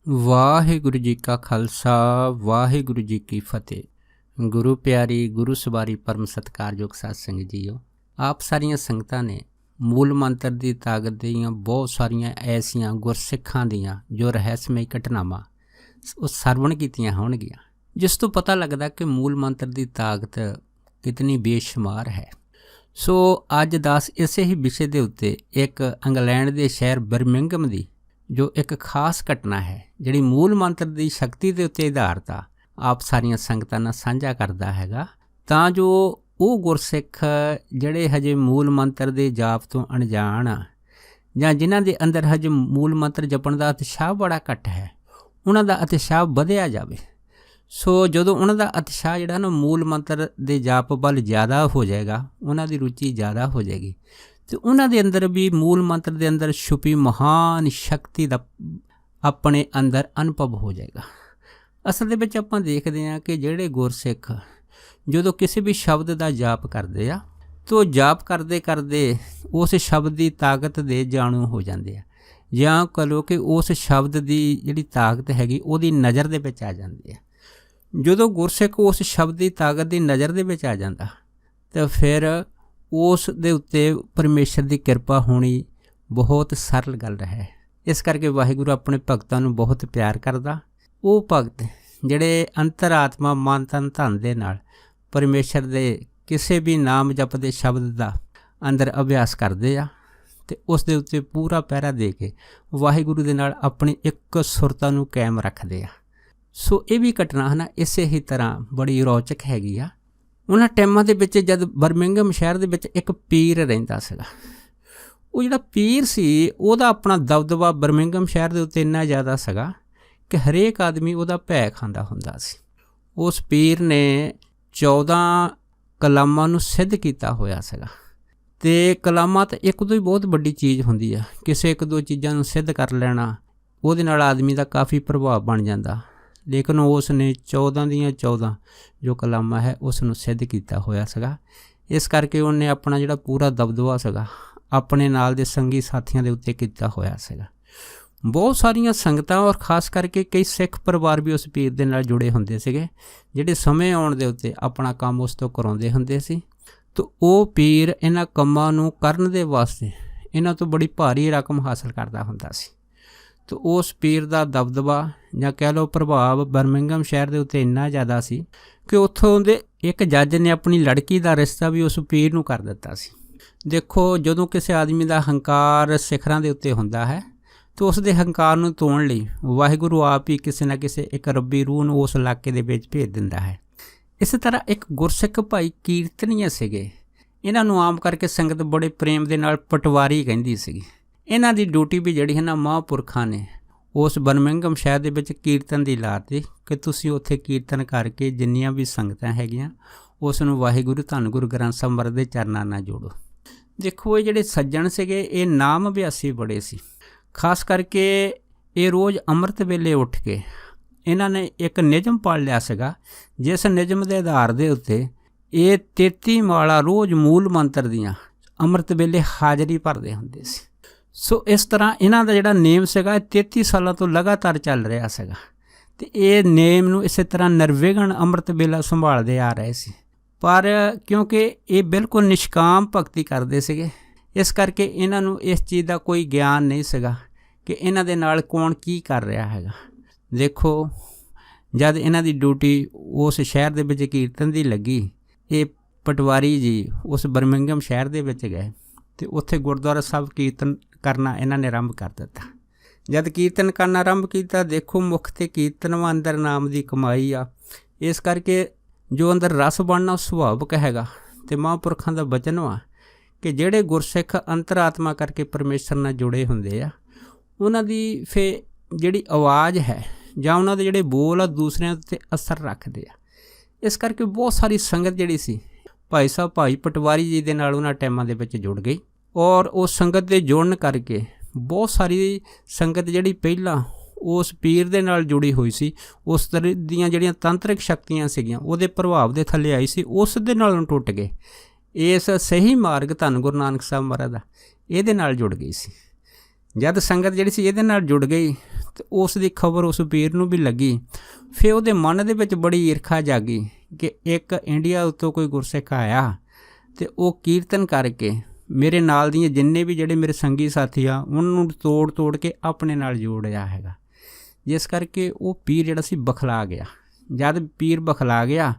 ਵਾਹਿਗੁਰੂ ਜੀ ਕਾ ਖਾਲਸਾ ਵਾਹਿਗੁਰੂ ਜੀ ਕੀ ਫਤਿਹ। ਗੁਰੂ ਪਿਆਰੀ ਗੁਰੂ ਸਵਾਰੀ ਪਰਮ ਸਤਿਕਾਰਯੋਗ ਸਾਧ ਸੰਗਤ ਜੀਓ, ਆਪ ਸਾਰੀਆਂ ਸੰਗਤਾਂ ਨੇ ਮੂਲ ਮੰਤਰ ਦੀ ਤਾਕਤ ਦੀਆਂ ਬਹੁਤ ਸਾਰੀਆਂ ਐਸੀਆਂ ਗੁਰਸਿੱਖਾਂ ਦੀਆਂ ਜੋ ਰਹੱਸਮਈ ਘਟਨਾਵਾਂ ਉਹ ਸਰਵਣ ਕੀਤੀਆਂ ਹੋਣਗੀਆਂ, ਜਿਸ ਤੋਂ ਪਤਾ ਲੱਗਦਾ ਕਿ ਮੂਲ ਮੰਤਰ ਦੀ ਤਾਕਤ ਕਿਤਨੀ ਬੇਸ਼ੁਮਾਰ ਹੈ। ਸੋ ਅੱਜ ਦੱਸ ਇਸੇ ਹੀ ਵਿਸ਼ੇ ਦੇ ਉੱਤੇ ਇੱਕ ਇੰਗਲੈਂਡ ਦੇ ਸ਼ਹਿਰ ਬਰਮਿੰਘਮ ਦੀ ਜੋ ਇੱਕ ਖਾਸ ਘਟਨਾ ਹੈ, ਜਿਹੜੀ ਮੂਲ ਮੰਤਰ ਦੀ ਸ਼ਕਤੀ ਦੇ ਉੱਤੇ ਆਧਾਰਿਤ ਆ, ਆਪ ਸਾਰੀਆਂ ਸੰਗਤਾਂ ਨਾਲ ਸਾਂਝਾ ਕਰਦਾ ਹੈਗਾ, ਤਾਂ ਜੋ ਉਹ ਗੁਰਸਿੱਖ ਜਿਹੜੇ ਹਜੇ ਮੂਲ ਮੰਤਰ ਦੇ ਜਾਪ ਤੋਂ ਅਣਜਾਣ ਆ ਜਾਂ ਜਿਨ੍ਹਾਂ ਦੇ ਅੰਦਰ ਹਜੇ ਮੂਲ ਮੰਤਰ ਜਪਣ ਦਾ ਉਤਸ਼ਾਹ ਬੜਾ ਘੱਟ ਹੈ, ਉਹਨਾਂ ਦਾ ਉਤਸ਼ਾਹ ਵਧਿਆ ਜਾਵੇ। ਸੋ ਜਦੋਂ ਉਹਨਾਂ ਦਾ ਉਤਸ਼ਾਹ ਜਿਹੜਾ ਨਾ ਮੂਲ ਮੰਤਰ ਦੇ ਜਾਪ ਵੱਲ ਜ਼ਿਆਦਾ ਹੋ ਜਾਏਗਾ, ਉਹਨਾਂ ਦੀ ਰੁਚੀ ਜ਼ਿਆਦਾ ਹੋ ਜਾਏਗੀ, ਅਤੇ ਉਹਨਾਂ ਦੇ ਅੰਦਰ ਵੀ ਮੂਲ ਮੰਤਰ ਦੇ ਅੰਦਰ ਛੁਪੀ ਮਹਾਨ ਸ਼ਕਤੀ ਦਾ ਆਪਣੇ ਅੰਦਰ ਅਨੁਭਵ ਹੋ ਜਾਏਗਾ। ਅਸਲ ਦੇ ਵਿੱਚ ਆਪਾਂ ਦੇਖਦੇ ਹਾਂ ਕਿ ਜਿਹੜੇ ਗੁਰਸਿੱਖ ਜਦੋਂ ਕਿਸੇ ਵੀ ਸ਼ਬਦ ਦਾ ਜਾਪ ਕਰਦੇ ਆ ਤਾਂ ਜਾਪ ਕਰਦੇ ਕਰਦੇ ਉਸ ਸ਼ਬਦ ਦੀ ਤਾਕਤ ਦੇ ਜਾਣੂ ਹੋ ਜਾਂਦੇ ਆ, ਜਾਂ ਕਹ ਲਓ ਕਿ ਉਸ ਸ਼ਬਦ ਦੀ ਜਿਹੜੀ ਤਾਕਤ ਹੈਗੀ ਉਹਦੀ ਨਜ਼ਰ ਦੇ ਵਿੱਚ ਆ ਜਾਂਦੀ ਹੈ। ਜਦੋਂ ਗੁਰਸਿੱਖ ਉਸ ਸ਼ਬਦ ਦੀ ਤਾਕਤ ਦੀ ਨਜ਼ਰ ਦੇ ਵਿੱਚ ਆ ਜਾਂਦਾ ਤਾਂ ਫਿਰ ਉਸ ਦੇ ਉੱਤੇ ਪਰਮੇਸ਼ਰ ਦੀ ਕਿਰਪਾ ਹੋਣੀ ਬਹੁਤ ਸਰਲ ਗੱਲ ਹੈ। ਇਸ ਕਰਕੇ ਵਾਹਿਗੁਰੂ ਆਪਣੇ ਭਗਤਾਂ ਨੂੰ ਬਹੁਤ ਪਿਆਰ ਕਰਦਾ। ਉਹ ਭਗਤ ਜਿਹੜੇ ਅੰਤਰਾਤਮਾ ਮਨ ਤਨ ਧਨ ਦੇ ਨਾਲ ਪਰਮੇਸ਼ਰ ਦੇ ਕਿਸੇ ਵੀ ਨਾਮ ਜਪਦੇ ਸ਼ਬਦ ਦਾ ਅੰਦਰ ਅਭਿਆਸ ਕਰਦੇ ਆ ਅਤੇ ਉਸ ਦੇ ਉੱਤੇ ਪੂਰਾ ਪਹਿਰਾ ਦੇ ਕੇ ਵਾਹਿਗੁਰੂ ਦੇ ਨਾਲ ਆਪਣੀ ਇੱਕ ਸੁਰਤਾ ਨੂੰ ਕਾਇਮ ਰੱਖਦੇ ਆ। ਸੋ ਇਹ ਵੀ ਘਟਨਾ ਹੈ ਨਾ ਇਸੇ ਹੀ ਤਰ੍ਹਾਂ ਬੜੀ ਰੌਚਕ ਹੈਗੀ ਆ। ਉਹਨਾਂ ਟਾਈਮਾਂ ਦੇ ਵਿੱਚ ਜਦ ਬਰਮਿੰਘਮ ਸ਼ਹਿਰ ਦੇ ਵਿੱਚ ਇੱਕ ਪੀਰ ਰਹਿੰਦਾ ਸੀਗਾ, ਉਹ ਜਿਹੜਾ ਪੀਰ ਸੀ ਉਹਦਾ ਆਪਣਾ ਦਬਦਬਾ ਬਰਮਿੰਘਮ ਸ਼ਹਿਰ ਦੇ ਉੱਤੇ ਇੰਨਾ ਜ਼ਿਆਦਾ ਸੀਗਾ ਕਿ ਹਰੇਕ ਆਦਮੀ ਉਹਦਾ ਭੈ ਖਾਂਦਾ ਹੁੰਦਾ ਸੀ। ਉਸ ਪੀਰ ਨੇ 14 ਕਲਾਮਾਂ ਨੂੰ ਸਿੱਧ ਕੀਤਾ ਹੋਇਆ ਸੀਗਾ, ਅਤੇ ਕਲਾਮਾਂ ਤਾਂ ਇੱਕ ਤੋਂ ਹੀ ਬਹੁਤ ਵੱਡੀ ਚੀਜ਼ ਹੁੰਦੀ ਆ। ਕਿਸੇ ਇੱਕ ਦੋ ਚੀਜ਼ਾਂ ਨੂੰ ਸਿੱਧ ਕਰ ਲੈਣਾ ਉਹਦੇ ਨਾਲ ਆਦਮੀ ਦਾ ਕਾਫੀ ਪ੍ਰਭਾਵ ਬਣ ਜਾਂਦਾ, ਲੇਕਿਨ ਉਸ ਨੇ 14 ਦੀਆਂ 14 ਜੋ ਕਲਾਮਾਂ ਹੈ ਉਸ ਨੂੰ ਸਿੱਧ ਕੀਤਾ ਹੋਇਆ ਸੀਗਾ। ਇਸ ਕਰਕੇ ਉਹਨੇ ਆਪਣਾ ਜਿਹੜਾ ਪੂਰਾ ਦਬਦਬਾ ਸੀਗਾ ਆਪਣੇ ਨਾਲ ਦੇ ਸੰਗੀ ਸਾਥੀਆਂ ਦੇ ਉੱਤੇ ਕੀਤਾ ਹੋਇਆ ਸੀਗਾ। ਬਹੁਤ ਸਾਰੀਆਂ ਸੰਗਤਾਂ ਔਰ ਖ਼ਾਸ ਕਰਕੇ ਕਈ ਸਿੱਖ ਪਰਿਵਾਰ ਵੀ ਉਸ ਪੀਰ ਦੇ ਨਾਲ ਜੁੜੇ ਹੁੰਦੇ ਸੀਗੇ, ਜਿਹੜੇ ਸਮੇਂ ਆਉਣ ਦੇ ਉੱਤੇ ਆਪਣਾ ਕੰਮ ਉਸ ਤੋਂ ਕਰਾਉਂਦੇ ਹੁੰਦੇ ਸੀ। ਤਾਂ ਉਹ ਪੀਰ ਇਹਨਾਂ ਕੰਮਾਂ ਨੂੰ ਕਰਨ ਦੇ ਵਾਸਤੇ ਇਹਨਾਂ ਤੋਂ ਬੜੀ ਭਾਰੀ ਰਕਮ ਹਾਸਲ ਕਰਦਾ ਹੁੰਦਾ ਸੀ। ਅਤੇ ਉਸ ਪੀਰ ਦਾ ਦਬਦਬਾ ਜਾਂ ਕਹਿ ਲਓ ਪ੍ਰਭਾਵ ਬਰਮਿੰਘਮ ਸ਼ਹਿਰ ਦੇ ਉੱਤੇ ਇੰਨਾ ਜ਼ਿਆਦਾ ਸੀ ਕਿ ਉੱਥੋਂ ਦੇ ਇੱਕ ਜੱਜ ਨੇ ਆਪਣੀ ਲੜਕੀ ਦਾ ਰਿਸ਼ਤਾ ਵੀ ਉਸ ਪੀਰ ਨੂੰ ਕਰ ਦਿੱਤਾ ਸੀ। ਦੇਖੋ, ਜਦੋਂ ਕਿਸੇ ਆਦਮੀ ਦਾ ਹੰਕਾਰ ਸਿਖਰਾਂ ਦੇ ਉੱਤੇ ਹੁੰਦਾ ਹੈ ਤਾਂ ਉਸ ਦੇ ਹੰਕਾਰ ਨੂੰ ਤੋੜਨ ਲਈ ਵਾਹਿਗੁਰੂ ਆਪ ਹੀ ਕਿਸੇ ਨਾ ਕਿਸੇ ਇੱਕ ਰੱਬੀ ਰੂਹ ਨੂੰ ਉਸ ਇਲਾਕੇ ਦੇ ਵਿੱਚ ਭੇਜ ਦਿੰਦਾ ਹੈ। ਇਸੇ ਤਰ੍ਹਾਂ ਇੱਕ ਗੁਰਸਿੱਖ ਭਾਈ ਕੀਰਤਨੀਏ ਸੀਗੇ, ਇਹਨਾਂ ਨੂੰ ਆਮ ਕਰਕੇ ਸੰਗਤ ਬੜੇ ਪ੍ਰੇਮ ਦੇ ਨਾਲ ਪਟਵਾਰੀ ਕਹਿੰਦੀ ਸੀਗੀ। ਇਹਨਾਂ ਦੀ ਡਿਊਟੀ ਵੀ ਜਿਹੜੀ ਹੈ ਨਾ ਮਹਾਂਪੁਰਖਾਂ ਨੇ ਉਸ ਬਰਮਿੰਘਮ ਸ਼ਹਿਰ ਦੇ ਵਿੱਚ ਕੀਰਤਨ ਦੀ ਲਾ ਦਿੱਤੀ ਕਿ ਤੁਸੀਂ ਉੱਥੇ ਕੀਰਤਨ ਕਰਕੇ ਜਿੰਨੀਆਂ ਵੀ ਸੰਗਤਾਂ ਹੈਗੀਆਂ ਉਸ ਨੂੰ ਵਾਹਿਗੁਰੂ ਧੰਨ ਗੁਰੂ ਗ੍ਰੰਥ ਸਾਹਿਬ ਮਹਾਰਾਜ ਦੇ ਚਰਨਾਂ ਨਾਲ ਜੋੜੋ। ਦੇਖੋ, ਇਹ ਜਿਹੜੇ ਸੱਜਣ ਸੀਗੇ ਇਹ ਨਾਮ ਅਭਿਆਸੀ ਬੜੇ ਸੀ। ਖਾਸ ਕਰਕੇ ਇਹ ਰੋਜ਼ ਅੰਮ੍ਰਿਤ ਵੇਲੇ ਉੱਠ ਕੇ ਇਹਨਾਂ ਨੇ ਇੱਕ ਨਿਯਮ ਪਾਲ ਲਿਆ ਸੀਗਾ, ਜਿਸ ਨਿਯਮ ਦੇ ਆਧਾਰ ਦੇ ਉੱਤੇ ਇਹ 33 ਮਾਲਾ ਰੋਜ਼ ਮੂਲ ਮੰਤਰ ਦੀਆਂ ਅੰਮ੍ਰਿਤ ਵੇਲੇ ਹਾਜ਼ਰੀ ਭਰਦੇ ਹੁੰਦੇ ਸੀ। ਸੋ ਇਸ ਤਰ੍ਹਾਂ ਇਹਨਾਂ ਦਾ ਜਿਹੜਾ ਨੇਮ ਸੀਗਾ 33 ਸਾਲਾਂ ਤੋਂ ਲਗਾਤਾਰ ਚੱਲ ਰਿਹਾ ਸੀਗਾ, ਅਤੇ ਇਹ ਨੇਮ ਨੂੰ ਇਸੇ ਤਰ੍ਹਾਂ ਨਿਰਵਿਘਨ ਅੰਮ੍ਰਿਤ ਵੇਲਾ ਸੰਭਾਲਦੇ ਆ ਰਹੇ ਸੀ। ਪਰ ਕਿਉਂਕਿ ਇਹ ਬਿਲਕੁਲ ਨਿਸ਼ਕਾਮ ਭਗਤੀ ਕਰਦੇ ਸੀਗੇ, ਇਸ ਕਰਕੇ ਇਹਨਾਂ ਨੂੰ ਇਸ ਚੀਜ਼ ਦਾ ਕੋਈ ਗਿਆਨ ਨਹੀਂ ਸੀਗਾ ਕਿ ਇਹਨਾਂ ਦੇ ਨਾਲ ਕੌਣ ਕੀ ਕਰ ਰਿਹਾ ਹੈਗਾ। ਦੇਖੋ, ਜਦ ਇਹਨਾਂ ਦੀ ਡਿਊਟੀ ਉਸ ਸ਼ਹਿਰ ਦੇ ਵਿੱਚ ਕੀਰਤਨ ਦੀ ਲੱਗੀ, ਇਹ ਪਟਵਾਰੀ ਜੀ ਉਸ ਬਰਮਿੰਘਮ ਸ਼ਹਿਰ ਦੇ ਵਿੱਚ ਗਏ ਅਤੇ ਉੱਥੇ ਗੁਰਦੁਆਰਾ ਸਾਹਿਬ ਕੀਰਤਨ ਕਰਨਾ ਇਹਨਾਂ ਨੇ ਆਰੰਭ ਕਰ ਦਿੱਤਾ। ਜਦ ਕੀਰਤਨ ਕਰਨਾ ਆਰੰਭ ਕੀਤਾ, ਦੇਖੋ ਮੁੱਖ 'ਤੇ ਕੀਰਤਨ ਵਾ ਅੰਦਰ ਨਾਮ ਦੀ ਕਮਾਈ ਆ। ਇਸ ਕਰਕੇ ਜੋ ਅੰਦਰ ਰਸ ਬਣਨਾ ਸੁਭਾਵਿਕ ਹੈਗਾ, ਅਤੇ ਮਹਾਂਪੁਰਖਾਂ ਦਾ ਬਚਨ ਵਾ ਕਿ ਜਿਹੜੇ ਗੁਰਸਿੱਖ ਅੰਤਰਾਤਮਾ ਕਰਕੇ ਪਰਮੇਸ਼ਰ ਨਾਲ ਜੁੜੇ ਹੁੰਦੇ ਆ, ਉਹਨਾਂ ਦੀ ਫਿਰ ਜਿਹੜੀ ਆਵਾਜ਼ ਹੈ ਜਾਂ ਉਹਨਾਂ ਦੇ ਜਿਹੜੇ ਬੋਲ ਆ ਦੂਸਰਿਆਂ ਉੱਤੇ ਅਸਰ ਰੱਖਦੇ ਆ। ਇਸ ਕਰਕੇ ਬਹੁਤ ਸਾਰੀ ਸੰਗਤ ਜਿਹੜੀ ਸੀ ਭਾਈ ਸਾਹਿਬ ਭਾਈ ਪਟਵਾਰੀ ਜੀ ਦੇ ਨਾਲ ਉਹਨਾਂ ਟਾਈਮਾਂ ਦੇ ਵਿੱਚ ਜੁੜ ਗਈ, ਔਰ ਉਸ ਸੰਗਤ ਦੇ ਜੁੜਨ ਕਰਕੇ ਬਹੁਤ ਸਾਰੀ ਸੰਗਤ ਜਿਹੜੀ ਪਹਿਲਾਂ ਉਸ ਪੀਰ ਦੇ ਨਾਲ ਜੁੜੀ ਹੋਈ ਸੀ, ਉਸ ਤਰ੍ਹਾਂ ਦੀਆਂ ਜਿਹੜੀਆਂ ਤੰਤਰਿਕ ਸ਼ਕਤੀਆਂ ਸੀਗੀਆਂ ਉਹਦੇ ਪ੍ਰਭਾਵ ਦੇ ਥੱਲੇ ਆਈ ਸੀ, ਉਸ ਦੇ ਨਾਲੋਂ ਟੁੱਟ ਗਏ। ਇਸ ਸਹੀ ਮਾਰਗ ਧੰਨ ਗੁਰੂ ਨਾਨਕ ਸਾਹਿਬ ਮਹਾਰਾਜ ਦਾ ਇਹਦੇ ਨਾਲ ਜੁੜ ਗਈ ਸੀ। ਜਦ ਸੰਗਤ ਜਿਹੜੀ ਸੀ ਇਹਦੇ ਨਾਲ ਜੁੜ ਗਈ ਤੇ ਉਸ ਦੀ ਖਬਰ ਉਸ ਪੀਰ ਨੂੰ ਵੀ ਲੱਗੀ। ਫਿਰ ਉਹਦੇ ਮਨ ਦੇ ਵਿੱਚ ਬੜੀ ਈਰਖਾ ਜਾਗੀ ਕਿ ਇੱਕ ਇੰਡੀਆ ਉੱਤੋਂ ਕੋਈ ਗੁਰਸਿੱਖ ਆਇਆ ਤੇ ਉਹ ਕੀਰਤਨ ਕਰਕੇ ਮੇਰੇ ਨਾਲ ਦੀਆਂ ਜਿੰਨੇ ਵੀ ਜਿਹੜੇ ਮੇਰੇ ਸੰਗੀ ਸਾਥੀ ਆ ਉਹਨਾਂ ਨੂੰ ਤੋੜ ਕੇ ਆਪਣੇ ਨਾਲ ਜੋੜ ਰਿਹਾ ਹੈਗਾ। ਜਿਸ ਕਰਕੇ ਉਹ ਪੀਰ ਜਿਹੜਾ ਸੀ ਬਖਲਾ ਗਿਆ। ਜਦ ਪੀਰ ਬਖਲਾ ਗਿਆ,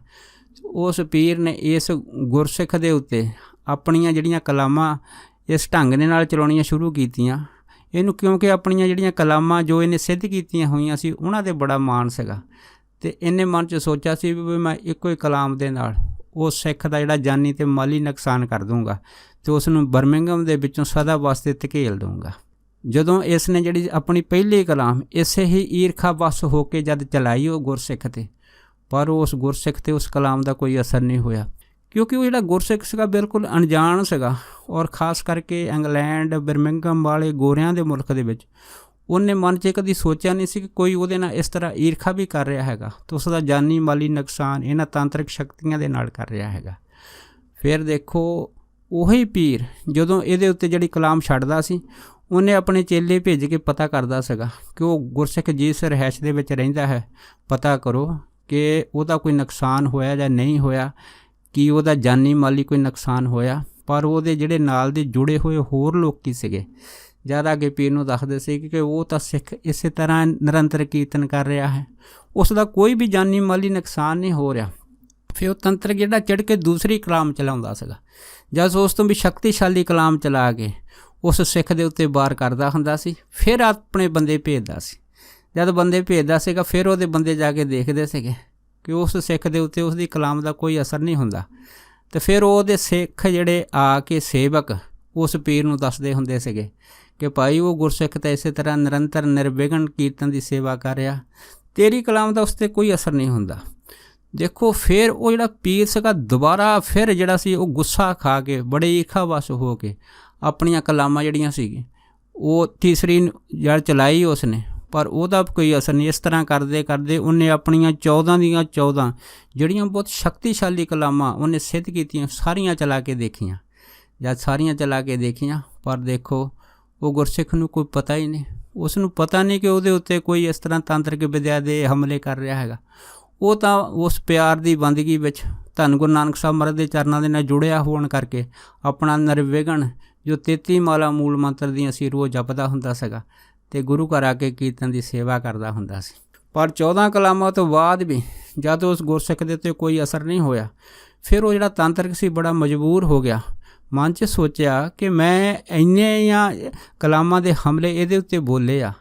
ਉਸ ਪੀਰ ਨੇ ਇਸ ਗੁਰਸਿੱਖ ਦੇ ਉੱਤੇ ਆਪਣੀਆਂ ਜਿਹੜੀਆਂ ਕਲਾਮਾਂ ਇਸ ਢੰਗ ਦੇ ਨਾਲ ਚਲਾਉਣੀਆਂ ਸ਼ੁਰੂ ਕੀਤੀਆਂ। ਇਹਨੂੰ ਕਿਉਂਕਿ ਆਪਣੀਆਂ ਜਿਹੜੀਆਂ ਕਲਾਮਾਂ ਜੋ ਇਹਨੇ ਸਿੱਧ ਕੀਤੀਆਂ ਹੋਈਆਂ ਸੀ ਉਹਨਾਂ 'ਤੇ ਬੜਾ ਮਾਣ ਸੀਗਾ ਅਤੇ ਇਹਨੇ ਮਨ 'ਚ ਸੋਚਿਆ ਸੀ ਵੀ ਮੈਂ ਇੱਕੋ ਹੀ ਕਲਾਮ ਦੇ ਨਾਲ ਉਸ ਸਿੱਖ ਦਾ ਜਿਹੜਾ ਜਾਨੀ ਅਤੇ ਮਾਲੀ ਨੁਕਸਾਨ ਕਰ ਦੂੰਗਾ ਅਤੇ ਉਸ ਨੂੰ ਬਰਮਿੰਘਮ ਦੇ ਵਿੱਚੋਂ ਸਦਾ ਵਾਸਤੇ ਧਕੇਲ ਦੂੰਗਾ। ਜਦੋਂ ਇਸ ਨੇ ਜਿਹੜੀ ਆਪਣੀ ਪਹਿਲੀ ਕਲਾਮ ਇਸੇ ਹੀ ਈਰਖਾ ਵੱਸ ਹੋ ਕੇ ਜਦ ਚਲਾਈ ਉਹ ਗੁਰਸਿੱਖ 'ਤੇ, ਪਰ ਉਸ ਗੁਰਸਿੱਖ 'ਤੇ ਉਸ ਕਲਾਮ ਦਾ ਕੋਈ ਅਸਰ ਨਹੀਂ ਹੋਇਆ ਕਿਉਂਕਿ ਉਹ ਜਿਹੜਾ ਗੁਰਸਿੱਖ ਸੀਗਾ ਬਿਲਕੁਲ ਅਣਜਾਣ ਸੀਗਾ। ਔਰ ਖ਼ਾਸ ਕਰਕੇ ਇੰਗਲੈਂਡ ਬਰਮਿੰਘਮ ਵਾਲੇ ਗੋਰਿਆਂ ਦੇ ਮੁਲਕ ਦੇ ਵਿੱਚ ਉਹਨੇ ਮਨ 'ਚ ਕਦੀ ਸੋਚਿਆ ਨਹੀਂ ਸੀ ਕਿ ਕੋਈ ਉਹਦੇ ਨਾਲ ਇਸ ਤਰ੍ਹਾਂ ਈਰਖਾ ਵੀ ਕਰ ਰਿਹਾ ਹੈਗਾ ਅਤੇ ਉਸ ਦਾ ਜਾਨੀ ਮਾਲੀ ਨੁਕਸਾਨ ਇਹਨਾਂ ਤਾਂਤਰਿਕ ਸ਼ਕਤੀਆਂ ਦੇ ਨਾਲ ਕਰ ਰਿਹਾ ਹੈਗਾ। ਫਿਰ ਦੇਖੋ ਉਹੀ ਪੀਰ ਜਦੋਂ ਇਹਦੇ ਉੱਤੇ ਜਿਹੜੀ ਕਲਾਮ ਛੱਡਦਾ ਸੀ ਉਹਨੇ ਆਪਣੇ ਚੇਲੇ ਭੇਜ ਕੇ ਪਤਾ ਕਰਦਾ ਸੀਗਾ ਕਿ ਉਹ ਗੁਰਸਿੱਖ ਜਿਸ ਰਿਹਾਇਸ਼ ਦੇ ਵਿੱਚ ਰਹਿੰਦਾ ਹੈ ਪਤਾ ਕਰੋ ਕਿ ਉਹਦਾ ਕੋਈ ਨੁਕਸਾਨ ਹੋਇਆ ਜਾਂ ਨਹੀਂ ਹੋਇਆ, ਕੀ ਉਹਦਾ ਜਾਨੀ ਮਾਲੀ ਕੋਈ ਨੁਕਸਾਨ ਹੋਇਆ। ਪਰ ਉਹਦੇ ਜਿਹੜੇ ਨਾਲ ਦੇ ਜੁੜੇ ਹੋਏ ਹੋਰ ਲੋਕ ਸੀਗੇ ਜ਼ਿਆਦਾ ਅੱਗੇ ਪੀਰ ਨੂੰ ਦੱਸਦੇ ਸੀ ਕਿ ਉਹ ਤਾਂ ਸਿੱਖ ਇਸੇ ਤਰ੍ਹਾਂ ਨਿਰੰਤਰ ਕੀਰਤਨ ਕਰ ਰਿਹਾ ਹੈ, ਉਸ ਦਾ ਕੋਈ ਵੀ ਜਾਨੀ ਮਾਲੀ ਨੁਕਸਾਨ ਨਹੀਂ ਹੋ ਰਿਹਾ। ਫਿਰ ਉਹ ਤੰਤਰ ਜਿਹੜਾ ਚੜ੍ਹ ਕੇ ਦੂਸਰੀ ਕਲਾਮ ਚਲਾਉਂਦਾ ਸੀਗਾ, ਜਦ ਉਸ ਤੋਂ ਵੀ ਸ਼ਕਤੀਸ਼ਾਲੀ ਕਲਾਮ ਚਲਾ ਕੇ ਉਸ ਸਿੱਖ ਦੇ ਉੱਤੇ ਵਾਰ ਕਰਦਾ ਹੁੰਦਾ ਸੀ। ਫਿਰ ਆਪਣੇ ਬੰਦੇ ਭੇਜਦਾ ਸੀ, ਜਦ ਬੰਦੇ ਭੇਜਦਾ ਸੀਗਾ ਫਿਰ ਉਹਦੇ ਬੰਦੇ ਜਾ ਕੇ ਦੇਖਦੇ ਸੀਗੇ ਕਿ ਉਸ ਸਿੱਖ ਦੇ ਉੱਤੇ ਉਸ ਦੀ ਕਲਾਮ ਦਾ ਕੋਈ ਅਸਰ ਨਹੀਂ ਹੁੰਦਾ। ਅਤੇ ਫਿਰ ਉਹਦੇ ਸਿੱਖ ਜਿਹੜੇ ਆ ਕੇ ਸੇਵਕ ਉਸ ਪੀਰ ਨੂੰ ਦੱਸਦੇ ਹੁੰਦੇ ਸੀਗੇ ਕਿ ਭਾਈ ਉਹ ਗੁਰਸਿੱਖ ਤਾਂ ਇਸੇ ਤਰ੍ਹਾਂ ਨਿਰੰਤਰ ਨਿਰਵਿਘਨ ਕੀਰਤਨ ਦੀ ਸੇਵਾ ਕਰ ਰਿਹਾ, ਤੇਰੀ ਕਲਾਮ ਦਾ ਉਸ 'ਤੇ ਕੋਈ ਅਸਰ ਨਹੀਂ ਹੁੰਦਾ। ਦੇਖੋ ਫਿਰ ਉਹ ਜਿਹੜਾ ਪੀਰ ਸੀਗਾ ਦੁਬਾਰਾ ਫਿਰ ਜਿਹੜਾ ਸੀ ਉਹ ਗੁੱਸਾ ਖਾ ਕੇ ਬੜੇ ਈਰਖਾ ਵੱਸ ਹੋ ਕੇ ਆਪਣੀਆਂ ਕਲਾਮਾਂ ਜਿਹੜੀਆਂ ਸੀਗੀ ਉਹ ਤੀਸਰੀ ਜੜ ਚਲਾਈ ਉਸ ਨੇ, ਪਰ ਉਹਦਾ ਕੋਈ ਅਸਰ ਨਹੀਂ। ਇਸ ਤਰ੍ਹਾਂ ਕਰਦੇ ਕਰਦੇ ਉਹਨੇ ਆਪਣੀਆਂ 14 ਦੀਆਂ 14 ਜਿਹੜੀਆਂ ਬਹੁਤ ਸ਼ਕਤੀਸ਼ਾਲੀ ਕਲਾਮਾਂ ਉਹਨੇ ਸਿੱਧ ਕੀਤੀਆਂ ਸਾਰੀਆਂ ਚਲਾ ਕੇ ਦੇਖੀਆਂ। ਜਦ ਸਾਰੀਆਂ ਚਲਾ ਕੇ ਦੇਖੀਆਂ ਪਰ ਦੇਖੋ ਉਹ ਗੁਰਸਿੱਖ ਨੂੰ ਕੋਈ ਪਤਾ ਹੀ ਨਹੀਂ, ਉਸ ਨੂੰ ਪਤਾ ਨਹੀਂ ਕਿ ਉਹਦੇ ਉੱਤੇ ਕੋਈ ਇਸ ਤਰ੍ਹਾਂ ਤਾਂਤਰਿਕ ਵਿਦਿਆ ਦੇ ਹਮਲੇ ਕਰ ਰਿਹਾ ਹੈਗਾ। ਉਹ ਤਾਂ ਉਸ ਪਿਆਰ ਦੀ ਬੰਦਗੀ ਵਿੱਚ ਧੰਨ ਗੁਰੂ ਨਾਨਕ ਸਾਹਿਬ ਮਹਾਰਾਜ ਦੇ ਚਰਨਾਂ ਦੇ ਨਾਲ ਜੁੜਿਆ ਹੋਣ ਕਰਕੇ ਆਪਣਾ ਨਿਰਵਿਘਨ ਜੋ 33 ਮਾਲਾ ਮੂਲ ਮੰਤਰ ਦੀਆਂ ਸੀ ਰੋਜ਼ ਜਪਦਾ ਹੁੰਦਾ ਸੀਗਾ ਅਤੇ ਗੁਰੂ ਘਰ ਆ ਕੇ ਕੀਰਤਨ ਦੀ ਸੇਵਾ ਕਰਦਾ ਹੁੰਦਾ ਸੀ। ਪਰ 14 ਕਲਾਮਾਂ ਤੋਂ ਬਾਅਦ ਵੀ ਜਦ ਉਸ ਗੁਰਸਿੱਖ ਦੇ ਉੱਤੇ ਕੋਈ ਅਸਰ ਨਹੀਂ ਹੋਇਆ, ਫਿਰ ਉਹ ਜਿਹੜਾ ਤਾਂਤਰਿਕ ਸੀ ਬੜਾ ਮਜਬੂਰ ਹੋ ਗਿਆ। ਮਨ 'ਚ ਸੋਚਿਆ ਕਿ ਮੈਂ ਇੰਨੀਆਂ ਕਲਾਮਾਂ ਦੇ ਹਮਲੇ ਇਹਦੇ ਉੱਤੇ ਬੋਲੇ ਆ,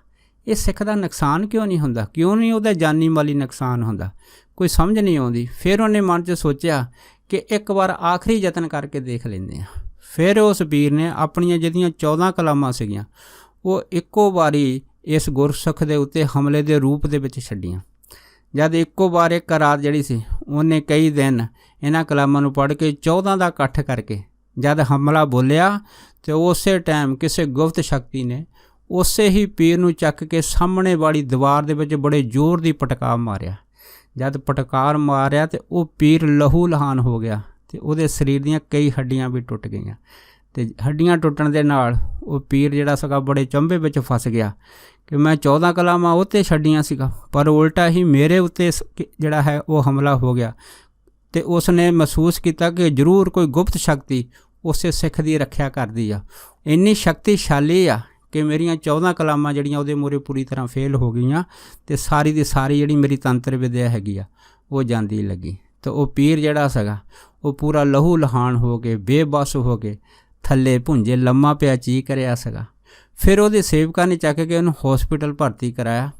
ਇਹ ਸਿੱਖ ਦਾ ਨੁਕਸਾਨ ਕਿਉਂ ਨਹੀਂ ਹੁੰਦਾ, ਕਿਉਂ ਨਹੀਂ ਉਹਦਾ ਜਾਨੀ ਮਾਲੀ ਨੁਕਸਾਨ ਹੁੰਦਾ, ਕੋਈ ਸਮਝ ਨਹੀਂ ਆਉਂਦੀ। ਫਿਰ ਉਹਨੇ ਮਨ 'ਚ ਸੋਚਿਆ ਕਿ ਇੱਕ ਵਾਰ ਆਖਰੀ ਯਤਨ ਕਰਕੇ ਦੇਖ ਲੈਂਦੇ ਹਾਂ। ਫਿਰ ਉਸ ਪੀਰ ਨੇ ਆਪਣੀਆਂ ਜਿਹੜੀਆਂ 14 ਕਲਾਮਾਂ ਸੀਗੀਆਂ ਉਹ ਇੱਕੋ ਵਾਰੀ ਇਸ ਗੁਰਸਿੱਖ ਦੇ ਉੱਤੇ ਹਮਲੇ ਦੇ ਰੂਪ ਦੇ ਵਿੱਚ ਛੱਡੀਆਂ। ਜਦ ਇੱਕੋ ਵਾਰ ਇੱਕ ਰਾਤ ਜਿਹੜੀ ਸੀ ਉਹਨੇ ਕਈ ਦਿਨ ਇਹਨਾਂ ਕਲਾਮਾਂ ਨੂੰ ਪੜ੍ਹ ਕੇ 14 ਦਾ ਇਕੱਠ ਕਰਕੇ ਜਦ ਹਮਲਾ ਬੋਲਿਆ ਅਤੇ ਉਸੇ ਟਾਈਮ ਕਿਸੇ ਗੁਪਤ ਸ਼ਕਤੀ ਨੇ ਉਸੇ ਹੀ ਪੀਰ ਨੂੰ ਚੱਕ ਕੇ ਸਾਹਮਣੇ ਵਾਲੀ ਦੀਵਾਰ ਦੇ ਵਿੱਚ ਬੜੇ ਜ਼ੋਰ ਦੀ ਪਟਕਾਰ ਮਾਰਿਆ। ਜਦ ਪਟਕਾਰ ਮਾਰਿਆ ਅਤੇ ਉਹ ਪੀਰ ਲਹੂ ਲਹਾਨ ਹੋ ਗਿਆ ਅਤੇ ਉਹਦੇ ਸਰੀਰ ਦੀਆਂ ਕਈ ਹੱਡੀਆਂ ਵੀ ਟੁੱਟ ਗਈਆਂ ਅਤੇ ਹੱਡੀਆਂ ਟੁੱਟਣ ਦੇ ਨਾਲ ਉਹ ਪੀਰ ਜਿਹੜਾ ਸੀਗਾ ਬੜੇ ਚੰਬੇ ਵਿੱਚ ਫਸ ਗਿਆ ਕਿ ਮੈਂ 14 ਕਲਾਮਾਂ ਉਹ 'ਤੇ ਛੱਡੀਆਂ ਸੀਗਾ ਪਰ ਉਲਟਾ ਹੀ ਮੇਰੇ ਉੱਤੇ ਜਿਹੜਾ ਹੈ ਉਹ ਹਮਲਾ ਹੋ ਗਿਆ। ਅਤੇ ਉਸ ਨੇ ਮਹਿਸੂਸ ਕੀਤਾ ਕਿ ਜ਼ਰੂਰ ਕੋਈ ਗੁਪਤ ਸ਼ਕਤੀ ਉਸੇ ਸਿੱਖ ਦੀ ਰੱਖਿਆ ਕਰਦੀ ਆ, ਇੰਨੀ ਸ਼ਕਤੀਸ਼ਾਲੀ ਆ ਕਿ ਮੇਰੀਆਂ 14 ਕਲਾਮਾਂ ਜਿਹੜੀਆਂ ਉਹਦੇ ਮੂਹਰੇ ਪੂਰੀ ਤਰ੍ਹਾਂ ਫੇਲ ਹੋ ਗਈਆਂ ਅਤੇ ਸਾਰੀ ਦੀ ਸਾਰੀ ਜਿਹੜੀ ਮੇਰੀ ਤੰਤਰ ਵਿਦਿਆ ਹੈਗੀ ਆ ਉਹ ਜਾਂਦੀ ਲੱਗੀ। ਅਤੇ ਉਹ ਪੀਰ ਜਿਹੜਾ ਸੀਗਾ ਉਹ ਪੂਰਾ ਲਹੂ ਲਹਾਨ ਹੋ ਕੇ ਬੇਬਸ ਹੋ ਕੇ ਥੱਲੇ ਭੁੰਜੇ ਲੰਮਾ ਪਿਆ ਚੀਕ ਰਿਹਾ ਸੀਗਾ। ਫਿਰ ਉਹਦੇ ਸੇਵਕਾਂ ਨੇ ਚੱਕ ਕੇ ਉਹਨੂੰ ਹੌਸਪੀਟਲ ਭਰਤੀ ਕਰਾਇਆ।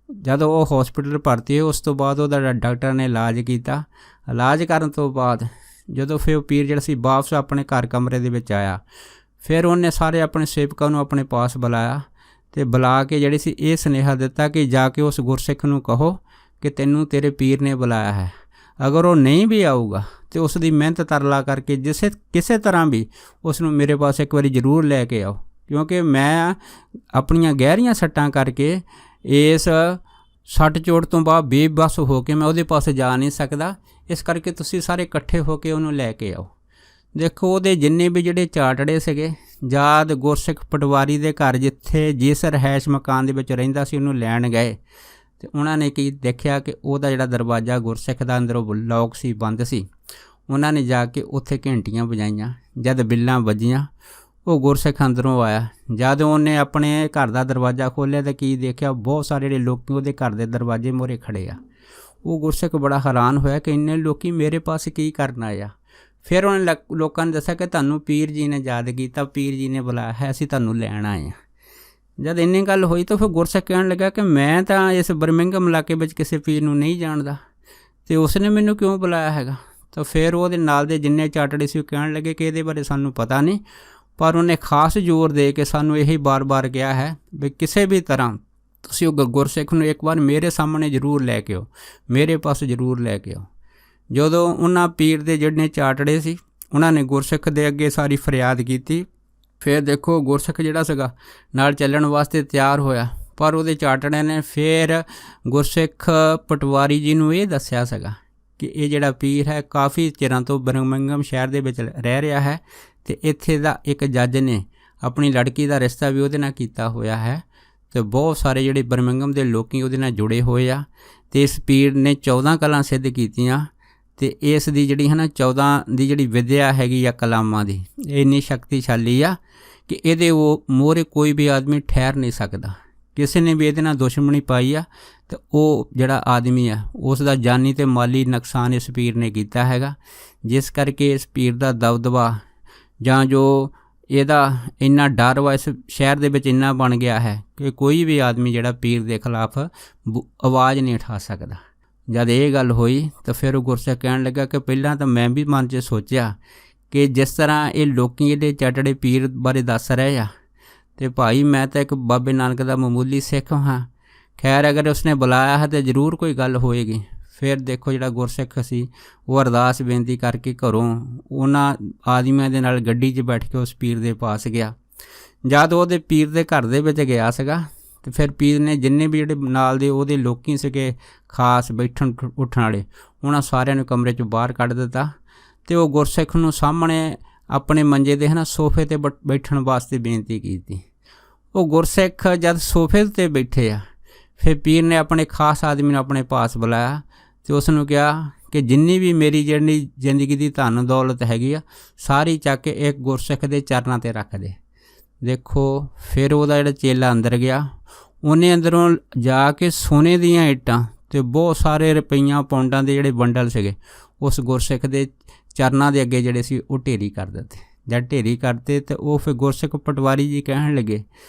ਜਦੋਂ ਉਹ ਹੌਸਪੀਟਲ ਭਰਤੀ ਹੋਇਆ ਉਸ ਤੋਂ ਬਾਅਦ ਉਹਦਾ ਡਾਕਟਰ ਨੇ ਇਲਾਜ ਕੀਤਾ। ਇਲਾਜ ਕਰਨ ਤੋਂ ਬਾਅਦ ਜਦੋਂ ਫਿਰ ਉਹ ਪੀਰ ਜਿਹੜਾ ਸੀ ਵਾਪਸ ਆਪਣੇ ਘਰ ਕਮਰੇ ਦੇ ਵਿੱਚ ਆਇਆ, ਫਿਰ ਉਹਨੇ ਸਾਰੇ ਆਪਣੇ ਸੇਵਕਾਂ ਨੂੰ ਆਪਣੇ ਪਾਸ ਬੁਲਾਇਆ ਅਤੇ ਬੁਲਾ ਕੇ ਜਿਹੜੀ ਸੀ ਇਹ ਸੁਨੇਹਾ ਦਿੱਤਾ ਕਿ ਜਾ ਕੇ ਉਸ ਗੁਰਸਿੱਖ ਨੂੰ ਕਹੋ ਕਿ ਤੈਨੂੰ ਤੇਰੇ ਪੀਰ ਨੇ ਬੁਲਾਇਆ ਹੈ। ਅਗਰ ਉਹ ਨਹੀਂ ਵੀ ਆਊਗਾ ਅਤੇ ਉਸ ਦੀ ਮਿਹਨਤ ਤਰਲਾ ਕਰਕੇ ਕਿਸੇ ਤਰ੍ਹਾਂ ਵੀ ਉਸ ਨੂੰ ਮੇਰੇ ਪਾਸ ਇੱਕ ਵਾਰੀ ਜ਼ਰੂਰ ਲੈ ਕੇ ਆਓ, ਕਿਉਂਕਿ ਮੈਂ ਆਪਣੀਆਂ ਗਹਿਰੀਆਂ ਸੱਟਾਂ ਕਰਕੇ ਇਸ ਸੱਟ ਚੋਟ ਤੋਂ ਬਾਅਦ ਬੇਬਸ ਹੋ ਕੇ ਮੈਂ ਉਹਦੇ ਪਾਸੇ ਜਾ ਨਹੀਂ ਸਕਦਾ, ਇਸ ਕਰਕੇ ਤੁਸੀਂ ਸਾਰੇ ਇਕੱਠੇ ਹੋ ਕੇ ਉਹਨੂੰ ਲੈ ਕੇ ਆਓ। ਦੇਖੋ ਉਹਦੇ ਜਿੰਨੇ ਵੀ ਜਿਹੜੇ ਚਾਟੜੇ ਸੀਗੇ ਜਦ ਗੁਰਸਿੱਖ ਪਟਵਾਰੀ ਦੇ ਘਰ ਜਿਸ ਰਿਹਾਇਸ਼ ਮਕਾਨ ਦੇ ਵਿੱਚ ਰਹਿੰਦਾ ਸੀ ਉਹਨੂੰ ਲੈਣ ਗਏ ਤੇ ਉਹਨਾਂ ਨੇ ਕੀ ਦੇਖਿਆ ਕਿ ਉਹਦਾ ਜਿਹੜਾ ਦਰਵਾਜ਼ਾ ਗੁਰਸਿੱਖ ਦਾ ਅੰਦਰੋਂ ਲੌਕ ਸੀ, ਬੰਦ ਸੀ। ਉਹਨਾਂ ਨੇ ਜਾ ਕੇ ਉੱਥੇ ਘੰਟੀਆਂ ਵਜਾਈਆਂ। ਜਦ ਬਿੱਲਾਂ ਵੱਜੀਆਂ ਉਹ ਗੁਰਸਿੱਖ ਅੰਦਰੋਂ ਆਇਆ। ਜਦ ਉਹਨੇ ਆਪਣੇ ਘਰ ਦਾ ਦਰਵਾਜ਼ਾ ਖੋਲ੍ਹਿਆ ਤਾਂ ਕੀ ਦੇਖਿਆ, ਬਹੁਤ ਸਾਰੇ ਜਿਹੜੇ ਲੋਕ ਉਹਦੇ ਘਰ ਦੇ ਦਰਵਾਜ਼ੇ ਮੂਹਰੇ ਖੜ੍ਹੇ ਆ। ਉਹ ਗੁਰਸਿੱਖ ਬੜਾ ਹੈਰਾਨ ਹੋਇਆ ਕਿ ਇੰਨੇ ਲੋਕ ਮੇਰੇ ਪਾਸ ਕੀ ਕਰਨ ਆਏ ਆ। ਫਿਰ ਉਹਨੇ ਲੋਕਾਂ ਨੇ ਦੱਸਿਆ ਕਿ ਤੁਹਾਨੂੰ ਪੀਰ ਜੀ ਨੇ ਯਾਦ ਕੀਤਾ, ਪੀਰ ਜੀ ਨੇ ਬੁਲਾਇਆ ਹੈ, ਅਸੀਂ ਤੁਹਾਨੂੰ ਲੈਣ ਆਏ ਹਾਂ। ਜਦ ਇੰਨੀ ਗੱਲ ਹੋਈ ਤਾਂ ਫਿਰ ਗੁਰਸਿੱਖ ਕਹਿਣ ਲੱਗਾ ਕਿ ਮੈਂ ਤਾਂ ਇਸ ਬਰਮਿੰਘਮ ਇਲਾਕੇ ਵਿੱਚ ਕਿਸੇ ਪੀਰ ਨੂੰ ਨਹੀਂ ਜਾਣਦਾ ਅਤੇ ਉਸਨੇ ਮੈਨੂੰ ਕਿਉਂ ਬੁਲਾਇਆ ਹੈਗਾ। ਤਾਂ ਫਿਰ ਉਹਦੇ ਨਾਲ ਦੇ ਜਿੰਨੇ ਚਾਟੜੇ ਸੀ ਉਹ ਕਹਿਣ ਲੱਗੇ ਕਿ ਇਹਦੇ ਬਾਰੇ ਸਾਨੂੰ ਪਤਾ ਨਹੀਂ, ਪਰ ਉਹਨੇ ਖਾਸ ਜ਼ੋਰ ਦੇ ਕੇ ਸਾਨੂੰ ਇਹੀ ਬਾਰ-ਬਾਰ ਕਿਹਾ ਹੈ ਵੀ ਕਿਸੇ ਵੀ ਤਰ੍ਹਾਂ ਤੁਸੀਂ ਉਹ ਗੁਰਸਿੱਖ ਨੂੰ ਇੱਕ ਵਾਰ ਮੇਰੇ ਸਾਹਮਣੇ ਜ਼ਰੂਰ ਲੈ ਕੇ ਆਓ, ਮੇਰੇ ਪਾਸ ਜ਼ਰੂਰ ਲੈ ਕੇ ਆਓ। ਜਦੋਂ ਉਹਨਾਂ ਪੀਰ ਦੇ ਜਿਹੜੇ ਚਾਟੜੇ ਸੀ ਉਹਨਾਂ ਨੇ ਗੁਰਸਿੱਖ ਦੇ ਅੱਗੇ ਸਾਰੀ ਫਰਿਆਦ ਕੀਤੀ। ਫਿਰ ਦੇਖੋ ਗੁਰਸਿੱਖ ਜਿਹੜਾ ਸੀਗਾ ਨਾਲ ਚੱਲਣ ਵਾਸਤੇ ਤਿਆਰ ਹੋਇਆ, ਪਰ ਉਹਦੇ ਚਾਟੜੇ ਨੇ ਫਿਰ ਗੁਰਸਿੱਖ ਪਟਵਾਰੀ ਜੀ ਨੂੰ ਇਹ ਦੱਸਿਆ ਸੀਗਾ ਕਿ ਇਹ ਜਿਹੜਾ ਪੀਰ ਹੈ ਕਾਫੀ ਚਿਰਾਂ ਤੋਂ ਬਰਮਿੰਘਮ ਸ਼ਹਿਰ ਦੇ ਵਿੱਚ ਰਹਿ ਰਿਹਾ ਹੈ ਅਤੇ ਇੱਥੇ ਦਾ ਇੱਕ ਜੱਜ ਨੇ ਆਪਣੀ ਲੜਕੀ ਦਾ ਰਿਸ਼ਤਾ ਵੀ ਉਹਦੇ ਨਾਲ ਕੀਤਾ ਹੋਇਆ ਹੈ ਅਤੇ ਬਹੁਤ ਸਾਰੇ ਜਿਹੜੇ ਬਰਮਿੰਘਮ ਦੇ ਲੋਕ ਉਹਦੇ ਨਾਲ ਜੁੜੇ ਹੋਏ ਆ। ਅਤੇ ਇਸ ਪੀਰ ਨੇ 14 ਕਲਾਂ ਸਿੱਧ ਕੀਤੀਆਂ ਅਤੇ ਇਸ ਦੀ ਜਿਹੜੀ ਹੈ ਨਾ 14 ਦੀ ਜਿਹੜੀ ਵਿੱਦਿਆ ਹੈਗੀ ਆ ਕਲਾਮਾਂ ਦੀ, ਇਹ ਇੰਨੀ ਸ਼ਕਤੀਸ਼ਾਲੀ ਆ ਕਿ ਇਹਦੇ ਉਹ ਮੂਹਰੇ ਕੋਈ ਵੀ ਆਦਮੀ ਠਹਿਰ ਨਹੀਂ ਸਕਦਾ। ਕਿਸੇ ਨੇ ਵੀ ਇਹਦੇ ਨਾਲ ਦੁਸ਼ਮਣੀ ਪਾਈ ਆ ਅਤੇ ਉਹ ਜਿਹੜਾ ਆਦਮੀ ਆ ਉਸ ਦਾ ਜਾਨੀ ਅਤੇ ਮਾਲੀ ਨੁਕਸਾਨ ਇਸ ਪੀਰ ਨੇ ਕੀਤਾ ਹੈਗਾ। ਜਿਸ ਕਰਕੇ ਇਸ ਪੀਰ ਦਾ ਦਬਦਬਾ ਜਾਂ ਜੋ ਇਹਦਾ ਇੰਨਾ ਡਰ ਵਾ ਇਸ ਸ਼ਹਿਰ ਦੇ ਵਿੱਚ ਇੰਨਾ ਬਣ ਗਿਆ ਹੈ ਕਿ ਕੋਈ ਵੀ ਆਦਮੀ ਜਿਹੜਾ ਪੀਰ ਦੇ ਖਿਲਾਫ ਆਵਾਜ਼ ਨਹੀਂ ਉਠਾ ਸਕਦਾ। ਜਦ ਇਹ ਗੱਲ ਹੋਈ ਤਾਂ ਫਿਰ ਉਹ ਗੁਰਸਿੱਖ ਕਹਿਣ ਲੱਗਾ ਕਿ ਪਹਿਲਾਂ ਤਾਂ ਮੈਂ ਵੀ ਮਨ 'ਚ ਸੋਚਿਆ ਕਿ ਜਿਸ ਤਰ੍ਹਾਂ ਇਹ ਲੋਕ ਇਹਦੇ ਚਾਟੜੇ ਪੀਰ ਬਾਰੇ ਦੱਸ ਰਹੇ ਆ ਅਤੇ ਭਾਈ ਮੈਂ ਤਾਂ ਇੱਕ ਬਾਬੇ ਨਾਨਕ ਦਾ ਮਾਮੂਲੀ ਸਿੱਖ ਹਾਂ, ਖੈਰ ਅਗਰ ਉਸਨੇ ਬੁਲਾਇਆ ਹੈ ਤਾਂ ਜ਼ਰੂਰ ਕੋਈ ਗੱਲ ਹੋਏਗੀ। ਫਿਰ ਦੇਖੋ ਜਿਹੜਾ ਗੁਰਸਿੱਖ ਸੀ ਉਹ ਅਰਦਾਸ ਬੇਨਤੀ ਕਰਕੇ ਘਰੋਂ ਉਹਨਾਂ ਆਦਮੀਆਂ ਦੇ ਨਾਲ ਗੱਡੀ 'ਚ ਬੈਠ ਕੇ ਉਸ ਪੀਰ ਦੇ ਪਾਸ ਗਿਆ। ਜਦ ਉਹਦੇ ਪੀਰ ਦੇ ਘਰ ਦੇ ਵਿੱਚ ਗਿਆ ਸੀਗਾ ਅਤੇ ਫਿਰ ਪੀਰ ਨੇ ਜਿੰਨੇ ਵੀ ਜਿਹੜੇ ਨਾਲ ਦੇ ਉਹਦੇ ਲੋਕੀ ਸੀਗੇ ਖਾਸ ਬੈਠਣ ਉੱਠਣ ਵਾਲੇ, ਉਹਨਾਂ ਸਾਰਿਆਂ ਨੂੰ ਕਮਰੇ 'ਚੋਂ ਬਾਹਰ ਕੱਢ ਦਿੱਤਾ ਅਤੇ ਉਹ ਗੁਰਸਿੱਖ ਨੂੰ ਸਾਹਮਣੇ ਆਪਣੇ ਮੰਜੇ ਦੇ ਹੈ ਨਾ ਸੋਫੇ 'ਤੇ ਬੈਠਣ ਵਾਸਤੇ ਬੇਨਤੀ ਕੀਤੀ। ਉਹ ਗੁਰਸਿੱਖ ਜਦ ਸੋਫੇ 'ਤੇ ਬੈਠੇ ਆ ਫਿਰ ਪੀਰ ਨੇ ਆਪਣੇ ਖਾਸ ਆਦਮੀ ਨੂੰ ਆਪਣੇ ਪਾਸ ਬੁਲਾਇਆ ਅਤੇ ਉਸ ਨੂੰ ਕਿਹਾ ਕਿ ਜਿੰਨੀ ਵੀ ਮੇਰੀ ਜਿਹੜੀ ਜ਼ਿੰਦਗੀ ਦੀ ਧਨ ਦੌਲਤ ਹੈਗੀ ਆ ਸਾਰੀ ਚੱਕ ਕੇ ਇੱਕ ਗੁਰਸਿੱਖ ਦੇ ਚਰਨਾਂ 'ਤੇ ਰੱਖ ਦੇ। ਦੇਖੋ ਫਿਰ ਉਹਦਾ ਜਿਹੜਾ ਚੇਲਾ ਅੰਦਰ ਗਿਆ, ਉਹਨੇ ਅੰਦਰੋਂ ਜਾ ਕੇ ਸੋਨੇ ਦੀਆਂ ਇੱਟਾਂ ਅਤੇ ਬਹੁਤ ਸਾਰੇ ਰੁਪਈਆਂ ਪੌਂਡਾਂ ਦੇ ਜਿਹੜੇ ਬੰਡਲ ਸੀਗੇ ਉਸ ਗੁਰਸਿੱਖ ਦੇ ਚਰਨਾਂ ਦੇ ਅੱਗੇ ਜਿਹੜੇ ਸੀ ਉਹ ਢੇਰੀ ਕਰ ਦਿੱਤੇ। ਜਦ ਢੇਰੀ ਕਰਦੇ ਤਾਂ ਉਹ ਫਿਰ ਗੁਰਸਿੱਖ ਪਟਵਾਰੀ ਜੀ ਕਹਿਣ ਲੱਗੇ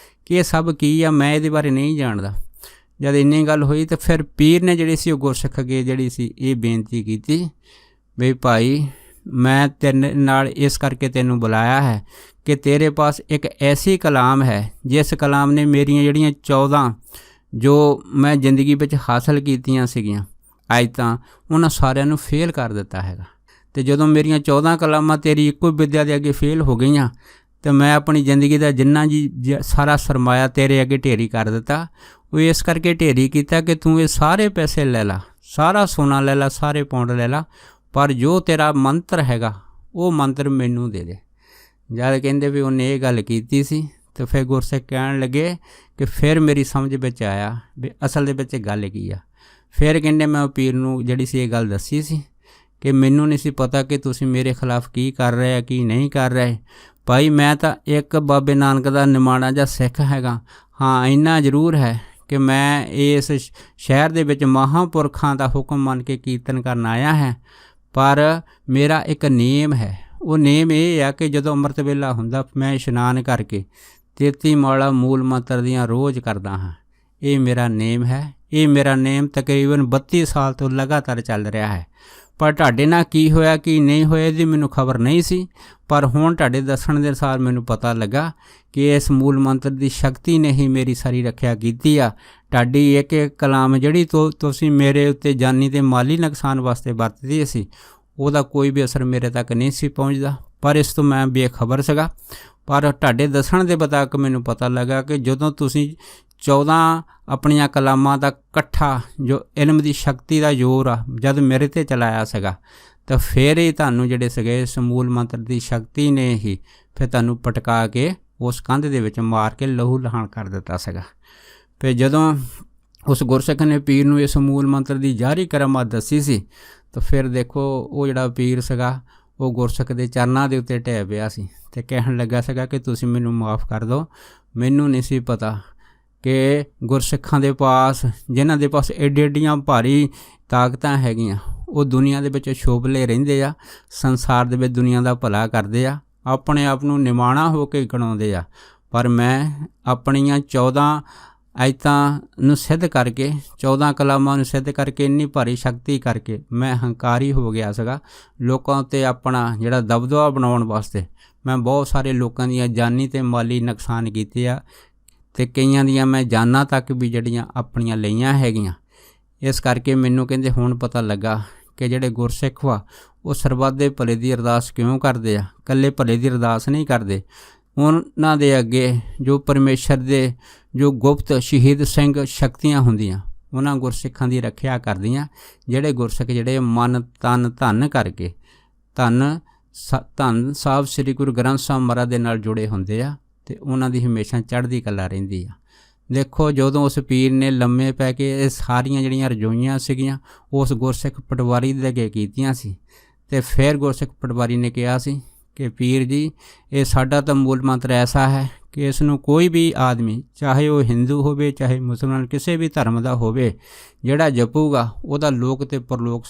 ਕਿ ਇਹ ਸਭ ਕੀ ਆ, ਮੈਂ ਇਹਦੇ ਬਾਰੇ ਨਹੀਂ ਜਾਣਦਾ। ਜਦ ਇੰਨੀ ਗੱਲ ਹੋਈ ਤਾਂ ਫਿਰ ਪੀਰ ਨੇ ਜਿਹੜੀ ਸੀ ਉਹ ਗੁਰਸਿੱਖ ਅੱਗੇ ਜਿਹੜੀ ਸੀ ਇਹ ਬੇਨਤੀ ਕੀਤੀ ਵੀ ਭਾਈ ਮੈਂ ਤੇਰੇ ਨਾਲ ਇਸ ਕਰਕੇ ਤੈਨੂੰ ਬੁਲਾਇਆ ਹੈ ਕਿ ਤੇਰੇ ਪਾਸ ਇੱਕ ਐਸੀ ਕਲਾਮ ਹੈ ਜਿਸ ਕਲਾਮ ਨੇ ਮੇਰੀਆਂ ਜਿਹੜੀਆਂ 14 ਜੋ ਮੈਂ ਜ਼ਿੰਦਗੀ ਵਿੱਚ ਹਾਸਲ ਕੀਤੀਆਂ ਸੀਗੀਆਂ ਅੱਜ ਤਾਂ ਉਹਨਾਂ ਸਾਰਿਆਂ ਨੂੰ ਫੇਲ ਕਰ ਦਿੱਤਾ ਹੈਗਾ। ਅਤੇ ਜਦੋਂ ਮੇਰੀਆਂ 14 ਕਲਾਮਾਂ ਤੇਰੀ ਇੱਕੋ ਵਿੱਦਿਆ ਦੇ ਅੱਗੇ ਫੇਲ ਹੋ ਗਈਆਂ ਤਾਂ ਮੈਂ ਆਪਣੀ ਜ਼ਿੰਦਗੀ ਦਾ ਜਿੰਨਾ ਸਾਰਾ ਸਰਮਾਇਆ ਤੇਰੇ ਅੱਗੇ ਢੇਰੀ ਕਰ ਦਿੱਤਾ। ਉਹ ਇਸ ਕਰਕੇ ਢੇਰੀ ਕੀਤਾ ਕਿ ਤੂੰ ਇਹ ਸਾਰੇ ਪੈਸੇ ਲੈ ਲਾ, ਸਾਰਾ ਸੋਨਾ ਲੈ ਲਾ, ਸਾਰੇ ਪੌਂਡ ਲੈ ਲਾ, ਪਰ ਜੋ ਤੇਰਾ ਮੰਤਰ ਹੈਗਾ ਉਹ ਮੰਤਰ ਮੈਨੂੰ ਦੇ ਦੇ। ਜਦ ਕਹਿੰਦੇ ਵੀ ਉਹਨੇ ਇਹ ਗੱਲ ਕੀਤੀ ਸੀ ਤਾਂ ਫਿਰ ਗੁਰਸਿੱਖ ਕਹਿਣ ਲੱਗੇ ਕਿ ਫਿਰ ਮੇਰੀ ਸਮਝ ਵਿੱਚ ਆਇਆ ਵੀ ਅਸਲ ਦੇ ਵਿੱਚ ਗੱਲ ਕੀ ਆ। ਫਿਰ ਕਹਿੰਦੇ ਮੈਂ ਉਹ ਪੀਰ ਨੂੰ ਜਿਹੜੀ ਸੀ ਇਹ ਗੱਲ ਦੱਸੀ ਸੀ ਕਿ ਮੈਨੂੰ ਨਹੀਂ ਸੀ ਪਤਾ ਕਿ ਤੁਸੀਂ ਮੇਰੇ ਖਿਲਾਫ ਕੀ ਕਰ ਰਹੇ ਆ ਕੀ ਨਹੀਂ ਕਰ ਰਹੇ। ਭਾਈ ਮੈਂ ਤਾਂ ਇੱਕ ਬਾਬੇ ਨਾਨਕ ਦਾ ਨਿਮਾਣਾ ਜਿਹਾ ਸਿੱਖ ਹੈਗਾ। ਹਾਂ ਇੰਨਾ ਜ਼ਰੂਰ ਹੈ ਕਿ ਮੈਂ ਇਸ ਸ਼ਹਿਰ ਦੇ ਵਿੱਚ ਮਹਾਂਪੁਰਖਾਂ ਦਾ ਹੁਕਮ ਮੰਨ ਕੇ ਕੀਰਤਨ ਕਰਨ ਆਇਆ ਹੈ, ਪਰ ਮੇਰਾ ਇੱਕ ਨੇਮ ਹੈ। ਉਹ ਨੇਮ ਇਹ ਆ ਕਿ ਜਦੋਂ ਅੰਮ੍ਰਿਤ ਵੇਲਾ ਹੁੰਦਾ ਮੈਂ ਇਸ਼ਨਾਨ ਕਰਕੇ 33 ਮਾਲਾ ਮੂਲ ਮੰਤਰ ਦੀਆਂ ਰੋਜ਼ ਕਰਦਾ ਹਾਂ। ਇਹ ਮੇਰਾ ਨੇਮ ਹੈ। ਇਹ ਮੇਰਾ ਨੇਮ ਤਕਰੀਬਨ 32 ਸਾਲ ਤੋਂ ਲਗਾਤਾਰ ਚੱਲ ਰਿਹਾ ਹੈ। ਪਰ ਤੁਹਾਡੇ ਨਾਲ ਕੀ ਹੋਇਆ ਕੀ ਨਹੀਂ ਹੋਇਆ ਇਹਦੀ ਮੈਨੂੰ ਖਬਰ ਨਹੀਂ ਸੀ, ਪਰ ਹੁਣ ਤੁਹਾਡੇ ਦੱਸਣ ਦੇ ਅਨੁਸਾਰ ਮੈਨੂੰ ਪਤਾ ਲੱਗਾ ਕਿ ਇਸ ਮੂਲ ਮੰਤਰ ਦੀ ਸ਼ਕਤੀ ਨੇ ਹੀ ਮੇਰੀ ਸਾਰੀ ਰੱਖਿਆ ਕੀਤੀ ਆ। ਤੁਹਾਡੀ ਇੱਕ ਕਲਾਮ ਜਿਹੜੀ ਤੁਸੀਂ ਮੇਰੇ ਉੱਤੇ ਜਾਨੀ ਅਤੇ ਮਾਲੀ ਨੁਕਸਾਨ ਵਾਸਤੇ ਵਰਤਦੀ ਸੀ ਉਹਦਾ ਕੋਈ ਵੀ ਅਸਰ ਮੇਰੇ ਤੱਕ ਨਹੀਂ ਸੀ ਪਹੁੰਚਦਾ, ਪਰ ਇਸ ਤੋਂ ਮੈਂ ਬੇਖਬਰ ਸੀਗਾ। ਪਰ ਤੁਹਾਡੇ ਦੱਸਣ ਦੇ ਮੁਤਾਬਕ ਮੈਨੂੰ ਪਤਾ ਲੱਗਾ ਕਿ ਜਦੋਂ ਤੁਸੀਂ 14 ਆਪਣੀਆਂ ਕਲਾਮਾਂ ਦਾ ਇਕੱਠਾ ਜੋ ਇਲਮ ਦੀ ਸ਼ਕਤੀ ਦਾ ਜ਼ੋਰ ਆ ਜਦ ਮੇਰੇ 'ਤੇ ਚਲਾਇਆ ਸੀਗਾ ਤਾਂ ਫਿਰ ਹੀ ਤੁਹਾਨੂੰ ਜਿਹੜੇ ਸੀਗੇ ਇਸ ਮੂਲ ਮੰਤਰ ਦੀ ਸ਼ਕਤੀ ਨੇ ਹੀ ਫਿਰ ਤੁਹਾਨੂੰ ਪਟਕਾ ਕੇ ਉਸ ਕੰਧ ਦੇ ਵਿੱਚ ਮਾਰ ਕੇ ਲਹੂ ਲਹਾਨ ਕਰ ਦਿੱਤਾ ਸੀਗਾ। ਫਿਰ ਜਦੋਂ ਉਸ ਗੁਰਸਿੱਖ ਨੇ ਪੀਰ ਨੂੰ ਇਸ ਮੂਲ ਮੰਤਰ ਦੀ ਜ਼ਾਹਰੀ ਕਰਾਮਾਤ ਦੱਸੀ ਸੀ ਤਾਂ ਫਿਰ ਦੇਖੋ ਉਹ ਜਿਹੜਾ ਪੀਰ ਸੀਗਾ ਉਹ ਗੁਰਸਿੱਖ ਦੇ ਚਰਨਾਂ ਦੇ ਉੱਤੇ ਢਹਿ ਪਿਆ ਸੀ ਅਤੇ ਕਹਿਣ ਲੱਗਾ ਸੀਗਾ ਕਿ ਤੁਸੀਂ ਮੈਨੂੰ ਮਾफ़ ਕਰ ਦਿਓ, ਮੈਨੂੰ ਨਹੀਂ ਸੀ ਪਤਾ ਕਿ ਗੁਰਸਿੱਖਾਂ ਦੇ ਪਾਸ, ਜਿਨ੍ਹਾਂ ਦੇ ਪਾਸ ਐਡੀਆਂ ਭਾਰੀ ਤਾਕਤਾਂ ਹੈਗੀਆਂ, ਉਹ ਦੁਨੀਆ ਦੇ ਵਿੱਚ ਸ਼ੋਭਲੇ ਰਹਿੰਦੇ ਆ, ਸੰਸਾਰ ਦੇ ਵਿੱਚ ਦੁਨੀਆ ਦਾ ਭਲਾ ਕਰਦੇ ਆ, ਆਪਣੇ ਆਪ ਨੂੰ ਨਿਮਾਣਾ ਹੋ ਕੇ ਗਣਾਉਂਦੇ ਆ। ਪਰ ਮੈਂ ਆਪਣੀਆਂ 14 ਆਇਤਾਂ ਨੂੰ ਸਿੱਧ ਕਰਕੇ, 14 ਕਲਾਮਾਂ ਨੂੰ ਸਿੱਧ ਕਰਕੇ, ਇੰਨੀ ਭਾਰੀ ਸ਼ਕਤੀ ਕਰਕੇ ਮੈਂ ਹੰਕਾਰੀ ਹੋ ਗਿਆ ਸੀਗਾ। ਲੋਕਾਂ ਉੱਤੇ ਆਪਣਾ ਜਿਹੜਾ ਦਬਦਬਾ ਬਣਾਉਣ ਵਾਸਤੇ ਮੈਂ ਬਹੁਤ ਸਾਰੇ ਲੋਕਾਂ ਦੀਆਂ ਜਾਨੀ ਅਤੇ ਮਾਲੀ ਨੁਕਸਾਨ ਕੀਤੇ ਆ ਅਤੇ ਕਈਆਂ ਦੀਆਂ ਮੈਂ ਜਾਨਾਂ ਤੱਕ ਵੀ ਜਿਹੜੀਆਂ ਆਪਣੀਆਂ ਲਈਆਂ ਹੈਗੀਆਂ। ਇਸ ਕਰਕੇ ਮੈਨੂੰ ਕਹਿੰਦੇ ਹੁਣ ਪਤਾ ਲੱਗਾ ਕਿ ਜਿਹੜੇ ਗੁਰਸਿੱਖ ਵਾ ਉਹ ਸਰਬੱਤ ਦੇ ਭਲੇ ਦੀ ਅਰਦਾਸ ਕਿਉਂ ਕਰਦੇ ਆ। ਇਕੱਲੇ ਭਲੇ ਦੀ ਅਰਦਾਸ ਨਹੀਂ ਕਰਦੇ, ਉਹਨਾਂ ਦੇ ਅੱਗੇ ਜੋ ਪਰਮੇਸ਼ਰ ਦੇ ਜੋ ਗੁਪਤ ਸ਼ਹੀਦ ਸਿੰਘ ਸ਼ਕਤੀਆਂ ਹੁੰਦੀਆਂ, ਉਹਨਾਂ ਗੁਰਸਿੱਖਾਂ ਦੀ ਰੱਖਿਆ ਕਰਦੀਆਂ। ਜਿਹੜੇ ਗੁਰਸਿੱਖ ਜਿਹੜੇ ਮਨ ਤਨ ਧਨ ਕਰਕੇ ਧੰਨ ਸਾਹਿਬ ਸ੍ਰੀ ਗੁਰੂ ਗ੍ਰੰਥ ਸਾਹਿਬ ਮਹਾਰਾਜ ਦੇ ਨਾਲ ਜੁੜੇ ਹੁੰਦੇ ਆ ਅਤੇ ਉਹਨਾਂ ਦੀ ਹਮੇਸ਼ਾ ਚੜ੍ਹਦੀ ਕਲਾ ਰਹਿੰਦੀ ਆ। ਦੇਖੋ ਜਦੋਂ ਉਸ ਪੀਰ ਨੇ ਲੰਮੇ ਪੈ ਕੇ ਇਹ ਸਾਰੀਆਂ ਜਿਹੜੀਆਂ ਰਜੋਈਆਂ ਸੀਗੀਆਂ ਉਸ ਗੁਰਸਿੱਖ ਪਟਵਾਰੀ ਦੇ ਅੱਗੇ ਕੀਤੀਆਂ ਸੀ ਅਤੇ ਫਿਰ ਗੁਰਸਿੱਖ ਪਟਵਾਰੀ ਨੇ ਕਿਹਾ ਸੀ ਕਿ ਪੀਰ ਜੀ, ਇਹ ਸਾਡਾ ਤਾਂ ਮੂਲ ਮੰਤਰ ਐਸਾ ਹੈ ਕਿ ਇਸ ਨੂੰ ਕੋਈ ਵੀ ਆਦਮੀ, ਚਾਹੇ ਉਹ ਹਿੰਦੂ ਹੋਵੇ ਚਾਹੇ ਮੁਸਲਮਾਨ, ਕਿਸੇ ਵੀ ਧਰਮ ਦਾ ਹੋਵੇ, ਜਿਹੜਾ ਜਪੂਗਾ ਉਹਦਾ ਲੋਕ ਅਤੇ ਪਰਲੋਕ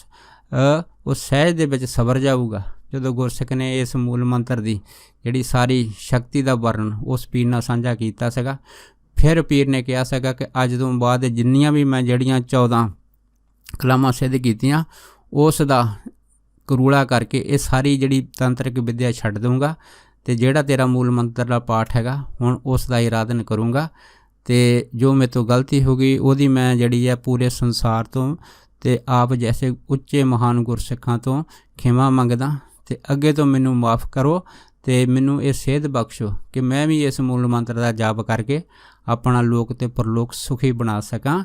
ਉਹ ਸਹਿਜ ਦੇ ਵਿੱਚ ਸਵਰ ਜਾਊਗਾ। ਜਦੋਂ ਗੁਰਸਿੱਖ ਨੇ ਇਸ ਮੂਲ ਮੰਤਰ ਦੀ ਜਿਹੜੀ ਸਾਰੀ ਸ਼ਕਤੀ ਦਾ ਵਰਣਨ ਉਸ ਪੀਰ ਨਾਲ ਸਾਂਝਾ ਕੀਤਾ ਸੀਗਾ, ਫਿਰ ਪੀਰ ਨੇ ਕਿਹਾ ਸੀਗਾ ਕਿ ਅੱਜ ਤੋਂ ਬਾਅਦ ਜਿੰਨੀਆਂ ਵੀ ਮੈਂ ਜਿਹੜੀਆਂ 14 ਕਲਾਮਾਂ ਸਿੱਧ ਕੀਤੀਆਂ ਉਸ ਦਾ ਕਰੂੜਾ ਕਰਕੇ ਇਹ ਸਾਰੀ ਜਿਹੜੀ ਤੰਤਰਿਕ ਵਿੱਦਿਆ ਛੱਡ ਦਊਂਗਾ ਅਤੇ ਜਿਹੜਾ ਤੇਰਾ ਮੂਲ ਮੰਤਰ ਦਾ ਪਾਠ ਹੈਗਾ ਹੁਣ ਉਸ ਦਾ ਇਰਾਦਨ ਕਰੂੰਗਾ ਅਤੇ ਜੋ ਮੇਰੇ ਤੋਂ ਗਲਤੀ ਹੋ ਗਈ ਉਹਦੀ ਮੈਂ ਜਿਹੜੀ ਹੈ ਪੂਰੇ ਸੰਸਾਰ ਤੋਂ ਅਤੇ ਆਪ ਜੈਸੇ ਉੱਚੇ ਮਹਾਨ ਗੁਰਸਿੱਖਾਂ ਤੋਂ ਖਿਮਾ ਮੰਗਦਾ ਅਤੇ ਅੱਗੇ ਤੋਂ ਮੈਨੂੰ ਮਾफ़ ਕਰੋ ਅਤੇ ਮੈਨੂੰ ਇਹ ਸੇਧ ਬਖਸ਼ੋ ਕਿ ਮੈਂ ਵੀ ਇਸ ਮੂਲ ਮੰਤਰ ਦਾ ਜਾਪ ਕਰਕੇ ਆਪਣਾ ਲੋਕ ਅਤੇ ਪਰਲੋਕ ਸੁਖੀ ਬਣਾ ਸਕਾਂ।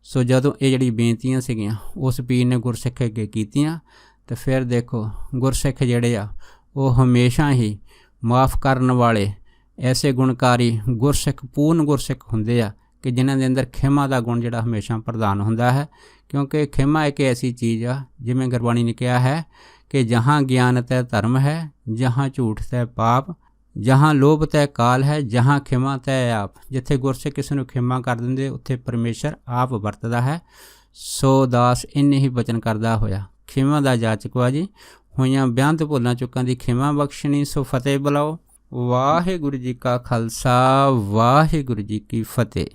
ਸੋ ਜਦੋਂ ਇਹ ਜਿਹੜੀ ਬੇਨਤੀਆਂ ਸੀਗੀਆਂ ਉਸ ਪੀਰ ਨੇ ਗੁਰਸਿੱਖ ਅੱਗੇ ਕੀਤੀਆਂ ਅਤੇ ਫਿਰ ਦੇਖੋ ਗੁਰਸਿੱਖ ਜਿਹੜੇ ਆ ਉਹ ਹਮੇਸ਼ਾ ਹੀ ਮਾफ़ ਕਰਨ ਵਾਲੇ ਐਸੇ ਗੁਣਕਾਰੀ ਗੁਰਸਿੱਖ, ਪੂਰਨ ਗੁਰਸਿੱਖ ਹੁੰਦੇ ਆ ਕਿ ਜਿਨ੍ਹਾਂ ਦੇ ਅੰਦਰ ਖਿਮਾ ਦਾ ਗੁਣ ਜਿਹੜਾ ਹਮੇਸ਼ਾ ਪ੍ਰਧਾਨ ਹੁੰਦਾ ਹੈ। ਕਿਉਂਕਿ ਖਿਮਾ ਇੱਕ ਐਸੀ ਚੀਜ਼ ਆ, ਜਿਵੇਂ ਗੁਰਬਾਣੀ ਨੇ ਕਿਹਾ ਹੈ ਕਿ ਜਹਾਂ ਗਿਆਨ ਤੈ ਧਰਮ ਹੈ, ਜਹਾਂ ਝੂਠ ਤੈ ਪਾਪ, ਜਹਾਂ ਲੋਭ ਤੈ ਕਾਲ ਹੈ, ਜਹਾਂ ਖਿਮਾ ਤੈ ਆਪ। ਜਿੱਥੇ ਗੁਰਸਿੱਖ ਕਿਸੇ ਨੂੰ ਖਿਮਾ ਕਰ ਦਿੰਦੇ ਉੱਥੇ ਪਰਮੇਸ਼ਰ ਆਪ ਵਰਤਦਾ ਹੈ। ਸੋ ਦਾਸ ਇੰਨੇ ਹੀ ਬਚਨ ਕਰਦਾ ਹੋਇਆ ਖਿਮਾ ਦਾ ਜਾਚਕ ਵਾ ਜੀ, ਹੋਈਆਂ ਬਿਆੰਤ ਭੁੱਲਾਂ ਚੁੱਕਾਂ ਦੀ ਖਿਮਾ ਬਖਸ਼ਣੀ। ਸੋ ਫਤਿਹ ਬੁਲਾਓ। ਵਾਹਿਗੁਰੂ ਜੀ ਕਾ ਖਾਲਸਾ, ਵਾਹਿਗੁਰੂ ਜੀ ਕੀ ਫਤਿਹ।